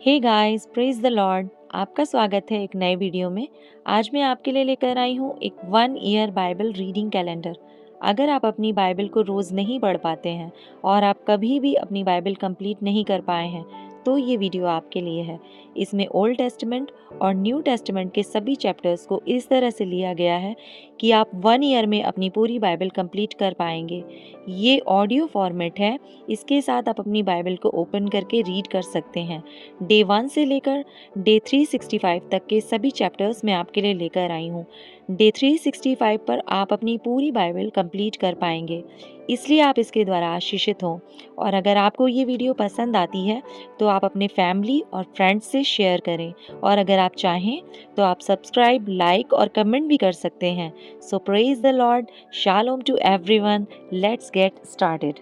Hey guys, praise the Lord. आपका स्वागत है एक नए वीडियो में। आज मैं आपके लिए लेकर आई हूँ एक 1 ईयर बाइबल रीडिंग कैलेंडर। अगर आप अपनी बाइबल को रोज़ नहीं पढ़ पाते हैं और आप कभी भी अपनी बाइबल कंप्लीट नहीं कर पाए हैं तो ये वीडियो आपके लिए है। इसमें ओल्ड टेस्टमेंट और न्यू टेस्टमेंट के सभी चैप्टर्स को इस तरह से लिया गया है कि आप 1 ईयर में अपनी पूरी बाइबल कंप्लीट कर पाएंगे। ये ऑडियो फॉर्मेट है, इसके साथ आप अपनी बाइबल को ओपन करके रीड कर सकते हैं। डे 1 से लेकर डे 365 तक के सभी चैप्टर्स मैं आपके लिए लेकर आई हूँ। डे 365 पर आप अपनी पूरी बाइबल कंप्लीट कर पाएंगे, इसलिए आप इसके द्वारा आशीषित हों। और अगर आपको ये वीडियो पसंद आती है तो आप अपने फैमिली और फ्रेंड्स से शेयर करें, और अगर आप चाहें तो आप सब्सक्राइब, लाइक और कमेंट भी कर सकते हैं। So praise the lord, shalom to everyone. Let's get started.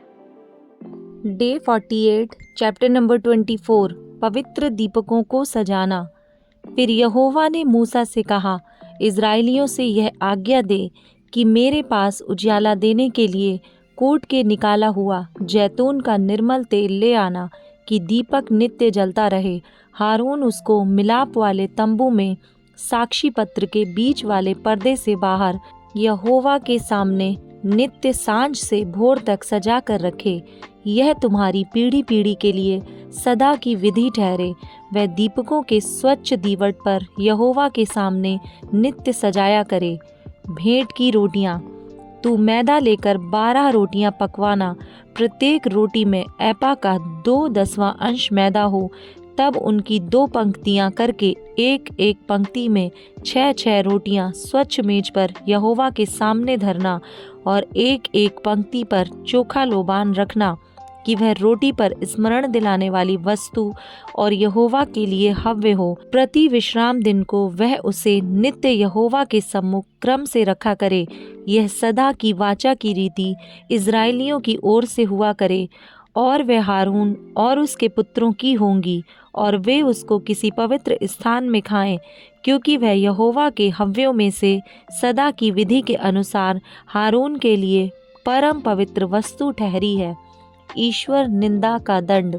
Day 48, chapter number 24, पवित्र दीपकों को सजाना। फिर यहोवा ने मूसा से कहा, इज़राइलियों से यह आज्ञा दे कि मेरे पास उजियाला देने के लिए कूट के निकाला हुआ जैतून का निर्मल तेल ले आना, कि दीपक नित्य जलता रहे। हारून उसको मिलाप वाले तंबू में साक्षी पत्र के बीच वाले पर्दे से बाहर यहोवा के सामने नित्य सांझ से भोर तक सजा कर रखे। यह तुम्हारी पीढ़ी पीढ़ी के लिए सदा की विधि ठहरे। वह दीपकों के स्वच्छ दीवट पर यहोवा के सामने नित्य सजाया करे। भेंट की रोटियां। तू मैदा लेकर 12 रोटियां पकवाना, प्रत्येक रोटी में एपा का 2/10वां अंश मैदा हो। तब उनकी 2 पंक्तियां करके एक एक पंक्ति में 6 रोटियां स्वच्छ मेज पर यहोवा के सामने धरना, और एक एक पंक्ति पर चोखा लोबान रखना, कि वह रोटी पर स्मरण दिलाने वाली वस्तु और यहोवा के लिए हव्य हो। प्रति विश्राम दिन को वह उसे नित्य यहोवा के सम्मुख क्रम से रखा करे। यह सदा की वाचा की रीति इज़राइलियों की ओर से हुआ करे, और वह हारून और उसके पुत्रों की होंगी, और वे उसको किसी पवित्र स्थान में खाएं, क्योंकि वह यहोवा के हव्यों में से सदा की विधि के अनुसार हारून के लिए परम पवित्र वस्तु ठहरी है। ईश्वर निंदा का दंड।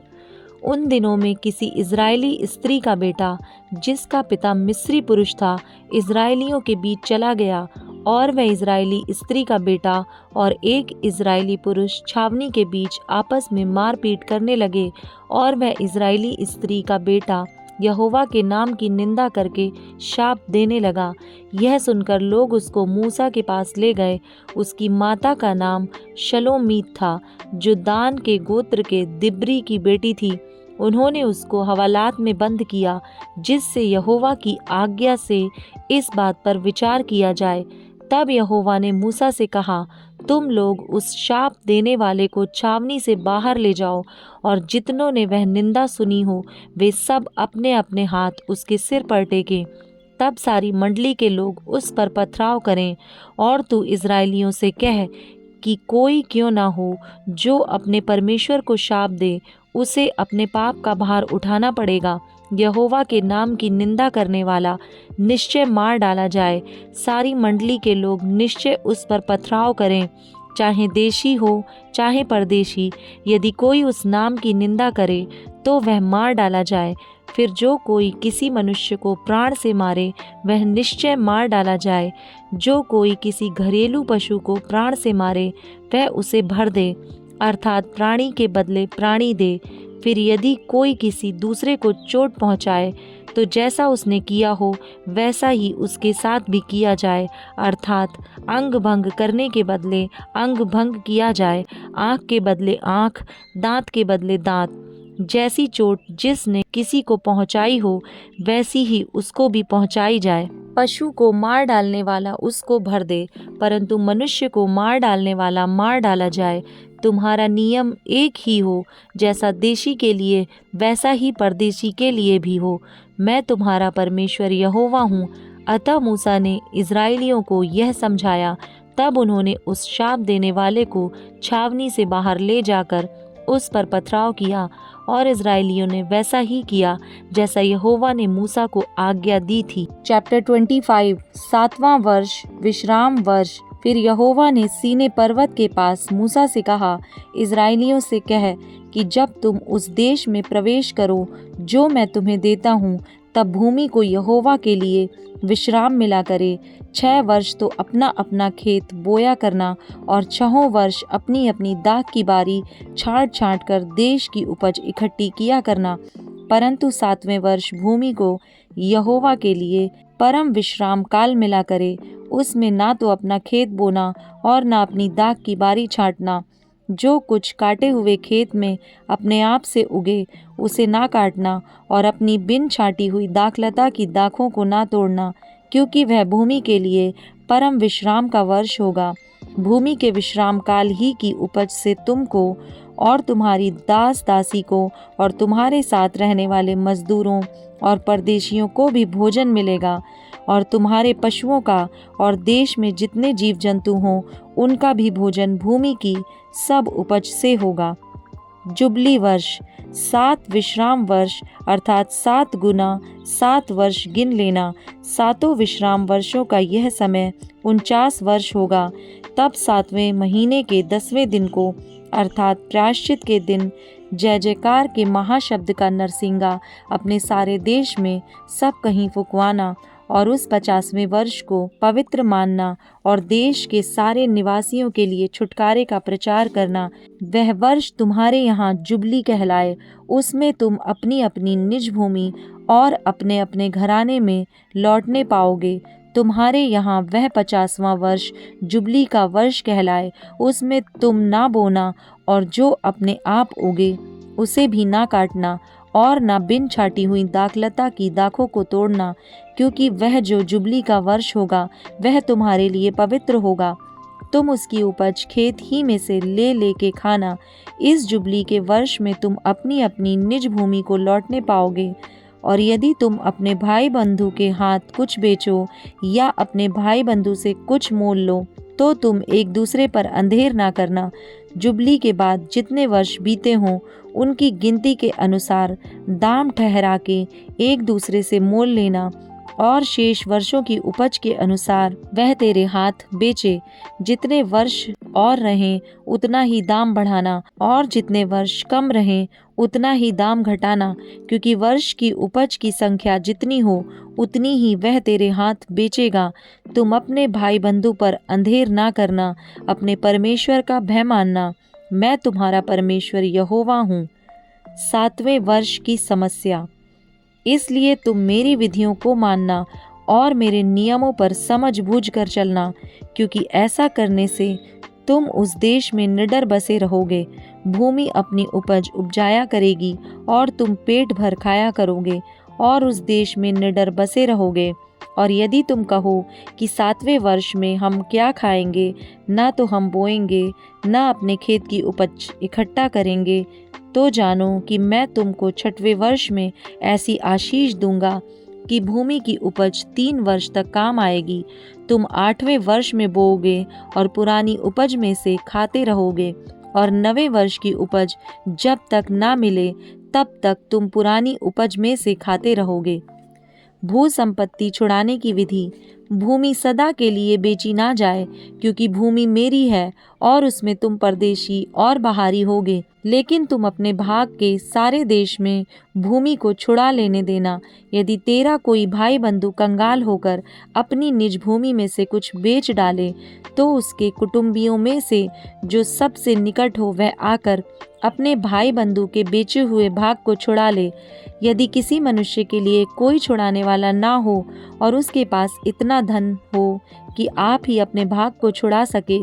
उन दिनों में किसी इज़राइली स्त्री का बेटा, जिसका पिता मिस्री पुरुष था, इज़राइलियों के बीच चला गया, और वह इज़राइली स्त्री का बेटा और एक इज़राइली पुरुष छावनी के बीच आपस में मारपीट करने लगे, और वह इज़राइली स्त्री का बेटा यहोवा के नाम की निंदा करके शाप देने लगा। यह सुनकर लोग उसको मूसा के पास ले गए। उसकी माता का नाम शलोमीत था, जो दान के गोत्र के दिब्री की बेटी थी। उन्होंने उसको हवालात में बंद किया, जिससे यहोवा की आज्ञा से इस बात पर विचार किया जाए। तब यहोवा ने मूसा से कहा, तुम लोग उस शाप देने वाले को छावनी से बाहर ले जाओ, और जितनों ने वह निंदा सुनी हो वे सब अपने अपने हाथ उसके सिर पर टेकें। तब सारी मंडली के लोग उस पर पथराव करें, और तू इज़राइलियों से कह कि कोई क्यों ना हो जो अपने परमेश्वर को शाप दे, उसे अपने पाप का भार उठाना पड़ेगा। यहोवा के नाम की निंदा करने वाला निश्चय मार डाला जाए। सारी मंडली के लोग निश्चय उस पर पथराव करें, चाहे देशी हो चाहे परदेशी। यदि कोई उस नाम की निंदा करे तो वह मार डाला जाए। फिर जो कोई किसी मनुष्य को प्राण से मारे वह निश्चय मार डाला जाए। जो कोई किसी घरेलू पशु को प्राण से मारे वह उसे भर दे, अर्थात प्राणी के बदले प्राणी दे। फिर यदि कोई किसी दूसरे को चोट पहुंचाए तो जैसा उसने किया हो वैसा ही उसके साथ भी किया जाए, अर्थात अंग भंग करने के बदले अंग भंग किया जाए, आँख के बदले आँख, दांत के बदले दांत। जैसी चोट जिसने किसी को पहुंचाई हो वैसी ही उसको भी पहुंचाई जाए। पशु को मार डालने वाला उसको भर दे, परंतु मनुष्य को मार डालने वाला मार डाला जाए। तुम्हारा नियम एक ही हो, जैसा देशी के लिए वैसा ही परदेशी के लिए भी हो। मैं तुम्हारा परमेश्वर यहोवा हूँ। अतः मूसा ने इज़राइलियों को यह समझाया। तब उन्होंने उस शाप देने वाले को छावनी से बाहर ले जाकर उस पर पथराव किया, और इज़राइलियों ने वैसा ही किया जैसा यहोवा ने मूसा को आज्ञा दी थी। चैप्टर 25, 7वां वर्ष, विश्राम वर्ष। फिर यहोवा ने सीनै पर्वत के पास मूसा से कहा, इस्राएलियों से कह कि जब तुम उस देश में प्रवेश करो जो मैं तुम्हें देता हूँ, तब भूमि को यहोवा के लिए विश्राम मिला करे। 6 वर्ष तो अपना अपना खेत बोया करना और 6 वर्ष अपनी अपनी दाख की बारी छाँट छाँट कर देश की उपज इकट्ठी किया करना। परंतु 7वें वर्ष भूमि को यहोवा के लिए परम विश्राम काल मिला करे। उसमें ना तो अपना खेत बोना और ना अपनी दाख की बारी छाँटना। जो कुछ काटे हुए खेत में अपने आप से उगे उसे ना काटना और अपनी बिन छाटी हुई दाखलता की दाखों को ना तोड़ना, क्योंकि वह भूमि के लिए परम विश्राम का वर्ष होगा। भूमि के विश्राम काल ही की उपज से तुमको और तुम्हारी दास दासी को और तुम्हारे साथ रहने वाले मजदूरों और परदेशियों को भी भोजन मिलेगा, और तुम्हारे पशुओं का और देश में जितने जीव जंतु हों उनका भी भोजन भूमि की सब उपज से होगा। जुबली वर्ष 7 विश्राम वर्ष अर्थात 7 गुना 7 वर्ष गिन लेना। 7 विश्राम वर्षों का यह समय 49 वर्ष होगा। तब 7वें महीने के 10वें दिन को अर्थात प्रायश्चित के दिन जय जयकार के महाशब्द का नरसिंगा अपने सारे देश में सब कहीं फुकवाना और उस 50वें वर्ष को पवित्र मानना और देश के सारे निवासियों के लिए छुटकारे का प्रचार करना। वह वर्ष तुम्हारे यहाँ जुबली कहलाए। उसमें तुम अपनी अपनी निज भूमि और अपने अपने घराने में लौटने पाओगे। तुम्हारे यहाँ वह 50वां वर्ष जुबली का वर्ष कहलाए। उसमें तुम ना बोना और जो अपने आप उगे उसे भी ना काटना और ना बिन छाटी हुई दाखलता की दाखों को तोड़ना, क्योंकि वह जो जुबली का वर्ष होगा वह तुम्हारे लिए पवित्र होगा। तुम उसकी उपज खेत ही में से ले के खाना। इस जुबली के वर्ष में तुम अपनी अपनी निज भूमि को लौटने पाओगे। और यदि तुम अपने भाई बंधु के हाथ कुछ बेचो या अपने भाई बंधु से कुछ मोल लो, तो तुम एक दूसरे पर अंधेर ना करना। जुबली के बाद जितने वर्ष बीते हों उनकी गिनती के अनुसार दाम ठहरा के एक दूसरे से मोल लेना, और शेष वर्षों की उपज के अनुसार वह तेरे हाथ बेचे। जितने वर्ष और रहें उतना ही दाम बढ़ाना, और जितने वर्ष कम रहें उतना ही दाम घटाना, क्योंकि वर्ष की उपज की संख्या जितनी हो उतनी ही वह तेरे हाथ बेचेगा। तुम अपने भाई बंधु पर अंधेर ना करना, अपने परमेश्वर का भय मानना। मैं तुम्हारा परमेश्वर यहोवा हूँ। 7वें वर्ष की समस्या। इसलिए तुम मेरी विधियों को मानना और मेरे नियमों पर समझ बूझ कर चलना, क्योंकि ऐसा करने से तुम उस देश में निडर बसे रहोगे। भूमि अपनी उपज उपजाया करेगी और तुम पेट भर खाया करोगे और उस देश में निडर बसे रहोगे। और यदि तुम कहो कि 7वें वर्ष में हम क्या खाएंगे, ना तो हम बोएंगे ना अपने खेत की उपज इकट्ठा करेंगे, तो जानो कि मैं तुमको 6वें वर्ष में ऐसी आशीष दूंगा कि भूमि की उपज 3 वर्ष तक काम आएगी। तुम 8वें वर्ष में बोओगे और पुरानी उपज में से खाते रहोगे, और 9वें वर्ष की उपज जब तक ना मिले तब तक तुम पुरानी उपज में से खाते रहोगे। भू संपत्ति छुड़ाने की विधि। भूमि सदा के लिए बेची ना जाए, क्योंकि भूमि मेरी है और उसमें तुम परदेशी और बाहरी होगे। लेकिन तुम अपने भाग के सारे देश में भूमि को छुड़ा लेने देना। यदि तेरा कोई भाई बंधु कंगाल होकर अपनी निज भूमि में से कुछ बेच डाले, तो उसके कुटुंबियों में से जो सबसे निकट हो वह आकर अपने भाई बंधु के बेचे हुए भाग को छुड़ा ले। यदि किसी मनुष्य के लिए कोई छुड़ाने वाला ना हो और उसके पास इतना धन हो कि आप ही अपने भाग को छुड़ा सके,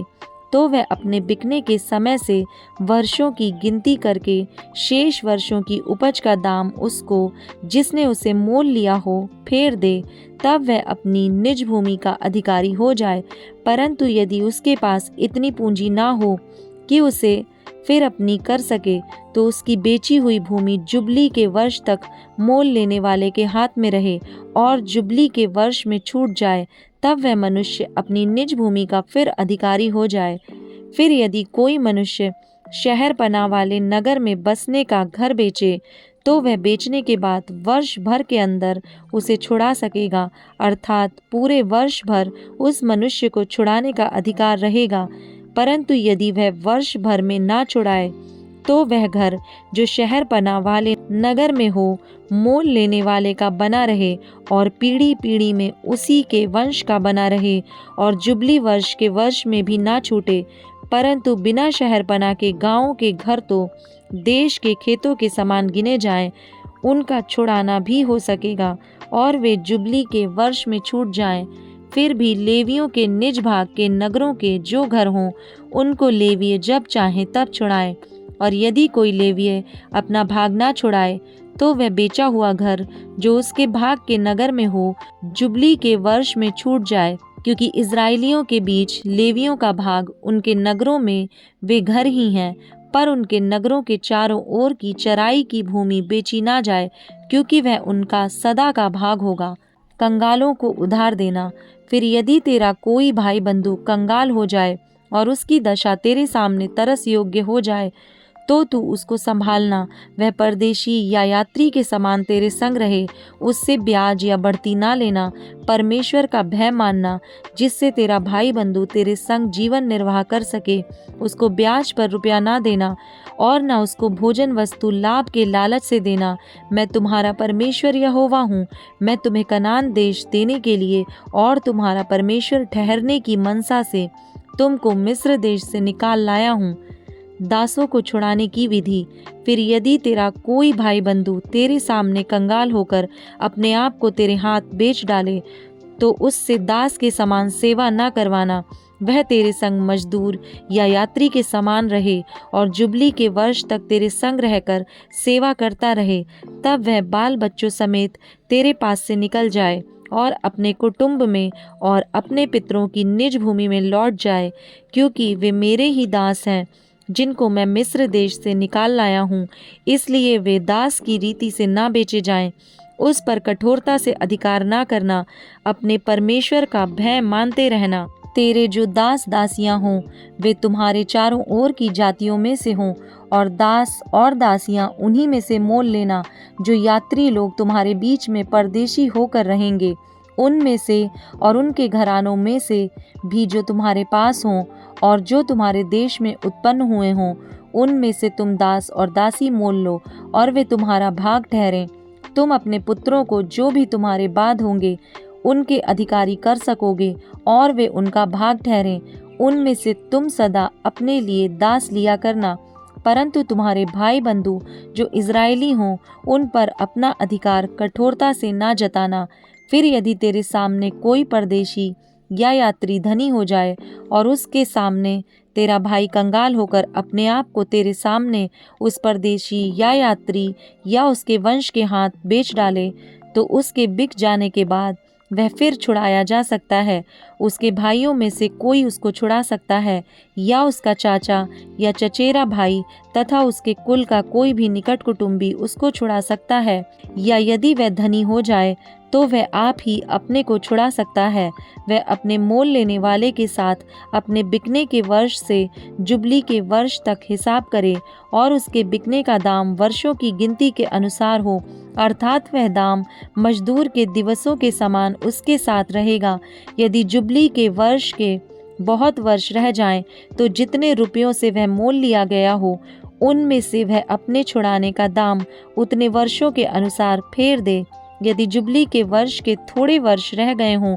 तो वह अपने बिकने के समय से वर्षों की गिनती करके शेष वर्षों की उपज का दाम उसको जिसने उसे मोल लिया हो फेर दे। तब वह अपनी निज भूमि का अधिकारी हो जाए। परंतु यदि उसके पास इतनी पूंजी ना हो कि उसे फिर अपनी कर सके, तो उसकी बेची हुई भूमि जुबली के वर्ष तक मोल लेने वाले के हाथ में रहे और जुबली के वर्ष में छूट जाए, तब वह मनुष्य अपनी निज भूमि का फिर अधिकारी हो जाए। फिर यदि कोई मनुष्य शहर पनाह वाले नगर में बसने का घर बेचे, तो वह बेचने के बाद वर्ष भर के अंदर उसे छुड़ा सकेगा, अर्थात पूरे वर्ष भर उस मनुष्य को छुड़ाने का अधिकार रहेगा। परंतु यदि वह वर्ष भर में ना छुड़ाए तो वह घर जो शहरपनाह वाले नगर में हो मोल लेने वाले का बना रहे और पीढ़ी पीढ़ी में उसी के वंश का बना रहे, और जुबली वर्ष के वर्ष में भी ना छूटे। परंतु बिना शहरपनाह के गाँवों के घर तो देश के खेतों के समान गिने जाएं, उनका छुड़ाना भी हो सकेगा और वे जुबली के वर्ष में छूट जाएं। फिर भी लेवियों के निज भाग के नगरों के जो घर हों उनको लेवीय जब चाहें तब छुड़ाएं। और यदि कोई लेवीय अपना भाग ना छुड़ाए तो वह बेचा हुआ घर जो उसके भाग के नगर में हो जुबली के वर्ष में छूट जाए, क्योंकि इज़राइलियों के बीच लेवियों का भाग उनके नगरों में वे घर ही हैं, पर उनके नगरों के चारों ओर की चराई की भूमि बेची ना जाए, क्योंकि वह उनका सदा का भाग होगा। कंगालों को उधार देना। फिर यदि तेरा कोई भाई बंधु कंगाल हो जाए और उसकी दशा तेरे सामने तरस योग्य हो जाए, तो तू उसको संभालना। वह परदेशी या यात्री के समान तेरे संग रहे, उससे ब्याज या बढ़ती ना लेना। परमेश्वर का भय मानना, जिससे तेरा भाई बंधु तेरे संग जीवन निर्वाह कर सके। उसको ब्याज पर रुपया ना देना और ना उसको भोजन वस्तु लाभ के लालच से देना। मैं तुम्हारा परमेश्वर यहोवा हूँ। मैं तुम्हें कनान देश देने के लिए और तुम्हारा परमेश्वर ठहरने की मनसा से तुमको मिस्र देश से निकाल लाया हूँ। दासों को छुड़ाने की विधि। फिर यदि तेरा कोई भाई बंधु तेरे सामने कंगाल होकर अपने आप को तेरे हाथ बेच डाले, तो उससे दास के समान सेवा न करवाना। वह तेरे संग मजदूर या यात्री के समान रहे और जुबली के वर्ष तक तेरे संग रहकर सेवा करता रहे। तब वह बाल बच्चों समेत तेरे पास से निकल जाए और अपने कुटुंब में और अपने पितरों की निज भूमि में लौट जाए, क्योंकि वे मेरे ही दास हैं जिनको मैं मिस्र देश से निकाल लाया हूँ। इसलिए वे दास की रीति से ना बेचे जाएं। उस पर कठोरता से अधिकार ना करना। अपने परमेश्वर का भय मानते रहना। तेरे जो दास दासियां हों वे तुम्हारे चारों ओर की जातियों में से हों, और दास और दासियां उन्हीं में से मोल लेना जो यात्री लोग तुम्हारे बीच में परदेशी होकर रहेंगे। उनमें से और उनके घरानों में से भी जो तुम्हारे पास हों और जो तुम्हारे देश में उत्पन्न हुए हों, उनमें से तुम दास और दासी मोल लो और वे तुम्हारा भाग ठहरें। तुम अपने पुत्रों को जो भी तुम्हारे बाद होंगे उनके अधिकारी कर सकोगे और वे उनका भाग ठहरें। उनमें से तुम सदा अपने लिए दास लिया करना, परंतु तुम्हारे भाई बंधु जो इज़राइली हों उन पर अपना अधिकार कठोरता से ना जताना। फिर यदि तेरे सामने कोई परदेशी या यात्री धनी हो जाए और उसके सामने तेरा भाई कंगाल होकर अपने आप को तेरे सामने उस परदेशी या यात्री या उसके वंश के हाथ बेच डाले, तो उसके बिक जाने के बाद वह फिर छुड़ाया जा सकता है। उसके भाइयों में से कोई उसको छुड़ा सकता है, या उसका चाचा या चचेरा भाई तथा उसके कुल का कोई भी निकट कुटुंबी उसको छुड़ा सकता है। या यदि वह धनी हो जाए तो वह आप ही अपने को छुड़ा सकता है। वह अपने मोल लेने वाले के साथ अपने बिकने के वर्ष से जुबली के वर्ष तक हिसाब करे और उसके बिकने का दाम वर्षों की गिनती के अनुसार हो, अर्थात वह दाम मजदूर के दिवसों के समान उसके साथ रहेगा। यदि जुबली के वर्ष के बहुत वर्ष रह जाएं, तो जितने रुपयों से वह मोल लिया गया हो उनमें से वह अपने छुड़ाने का दाम उतने वर्षों के अनुसार फेर दे। यदि जुबली के वर्ष के थोड़े वर्ष रह गए हों,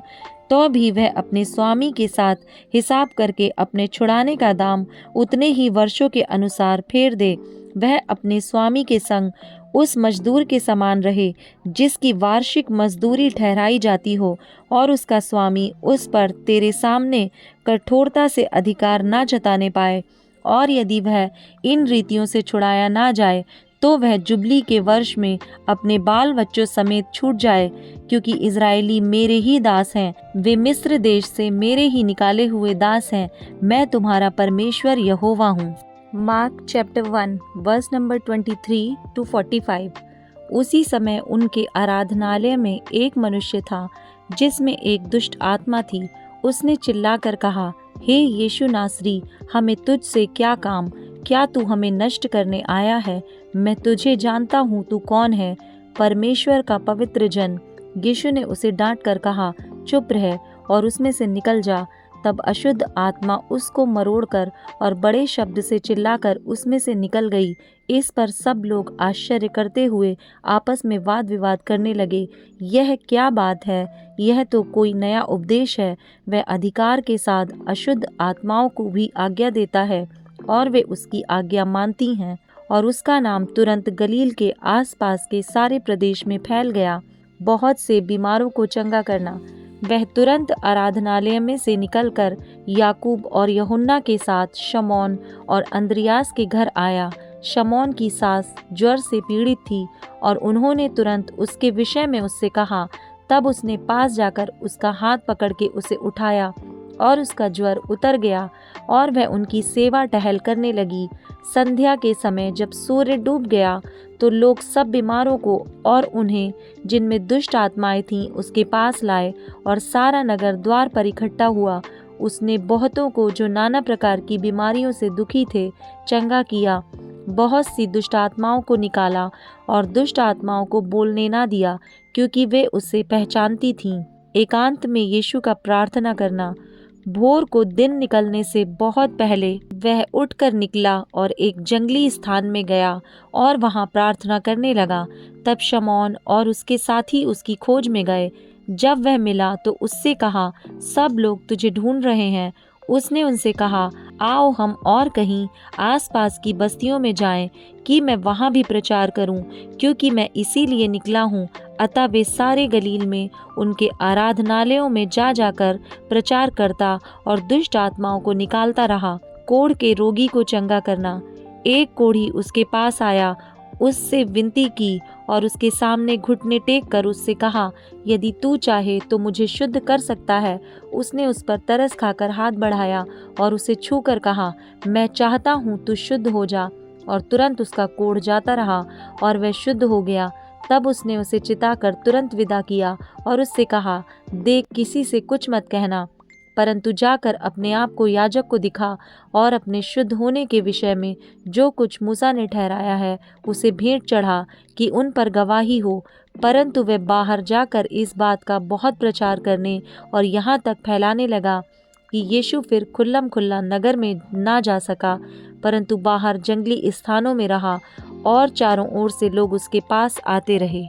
तो भी वह अपने स्वामी के साथ हिसाब करके अपने छुड़ाने का दाम उतने ही वर्षों के अनुसार फेर दे। वह अपने स्वामी के संग उस मजदूर के समान रहे जिसकी वार्षिक मजदूरी ठहराई जाती हो, और उसका स्वामी उस पर तेरे सामने कठोरता से अधिकार ना जताने पाए। और यदि वह इन रीतियों से छुड़ाया ना जाए, तो वह जुबली के वर्ष में अपने बाल बच्चों समेत छूट जाए, क्योंकि इज़राइली मेरे ही दास हैं। वे मिस्र देश से मेरे ही निकाले हुए दास हैं। मैं तुम्हारा परमेश्वर यहोवा हूँ। Mark chapter 1 verse number 23 to 45। उसी समय उनके आराधनालय में एक मनुष्य था जिसमें एक दुष्ट आत्मा थी। उसने चिल्लाकर कहा, हे यीशु नासरी, हमें तुझसे क्या काम? क्या तू हमें नष्ट करने आया है? मैं तुझे जानता हूँ, तू कौन है, परमेश्वर का पवित्र जन। यीशु ने उसे डांट कर कहा, चुप रह और उसमें से निकल जा। तब अशुद्ध आत्मा उसको मरोड़कर और बड़े शब्द से चिल्लाकर उसमें से निकल गई। इस पर सब लोग आश्चर्य करते हुए आपस में वाद विवाद करने लगे, यह क्या बात है, यह तो कोई नया उपदेश है। वह अधिकार के साथ अशुद्ध आत्माओं को भी आज्ञा देता है और वे उसकी आज्ञा मानती हैं। और उसका नाम तुरंत गलील के आसपास के सारे प्रदेश में फैल गया, बहुत से बीमारों को चंगा करना। वह तुरंत आराधनालय में से निकलकर याकूब और यूहन्ना के साथ शमौन और अंद्रियास के घर आया। शमौन की सास ज्वर से पीड़ित थी और उन्होंने तुरंत उसके विषय में उससे कहा। तब उसने पास जाकर उसका हाथ पकड़ के उसे उठाया और उसका ज्वर उतर गया और वह उनकी सेवा टहल करने लगी। संध्या के समय जब सूर्य डूब गया तो लोग सब बीमारों को और उन्हें जिनमें दुष्ट आत्माएं थीं उसके पास लाए और सारा नगर द्वार पर इकट्ठा हुआ। उसने बहुतों को जो नाना प्रकार की बीमारियों से दुखी थे चंगा किया, बहुत सी दुष्ट आत्माओं को निकाला और दुष्ट आत्माओं को बोलने ना दिया, क्योंकि वे उसे पहचानती थीं। एकांत में यीशु का प्रार्थना करना। भोर को दिन निकलने से बहुत पहले वह उठकर निकला और एक जंगली स्थान में गया और वहां प्रार्थना करने लगा। तब शमौन और उसके साथी उसकी खोज में गए। जब वह मिला तो उससे कहा, सब लोग तुझे ढूंढ रहे हैं। उसने उनसे कहा, आओ हम और कहीं आसपास की बस्तियों में जाएं कि मैं वहां भी प्रचार करूं, क्योंकि मैं इसीलिए निकला हूं। अतः वे सारे गलील में उनके आराधनालयों में जा जाकर प्रचार करता और दुष्ट आत्माओं को निकालता रहा। कोढ़ के रोगी को चंगा करना। एक कोढ़ी उसके पास आया, उससे विनती की और उसके सामने घुटने टेक कर उससे कहा, यदि तू चाहे तो मुझे शुद्ध कर सकता है। उसने उस पर तरस खाकर हाथ बढ़ाया और उसे छूकर कहा, मैं चाहता हूँ, तू शुद्ध हो जा। और तुरंत उसका कोढ़ जाता रहा और वह शुद्ध हो गया। तब उसने उसे चिताकर तुरंत विदा किया और उससे कहा, देख, किसी से कुछ मत कहना, परंतु जाकर अपने आप को याजक को दिखा और अपने शुद्ध होने के विषय में जो कुछ मूसा ने ठहराया है उसे भेंट चढ़ा, कि उन पर गवाही हो। परंतु वह बाहर जाकर इस बात का बहुत प्रचार करने और यहाँ तक फैलाने लगा कि यीशु फिर खुल्लम खुल्ला नगर में ना जा सका, परंतु बाहर जंगली स्थानों में रहा और चारों ओर से लोग उसके पास आते रहे।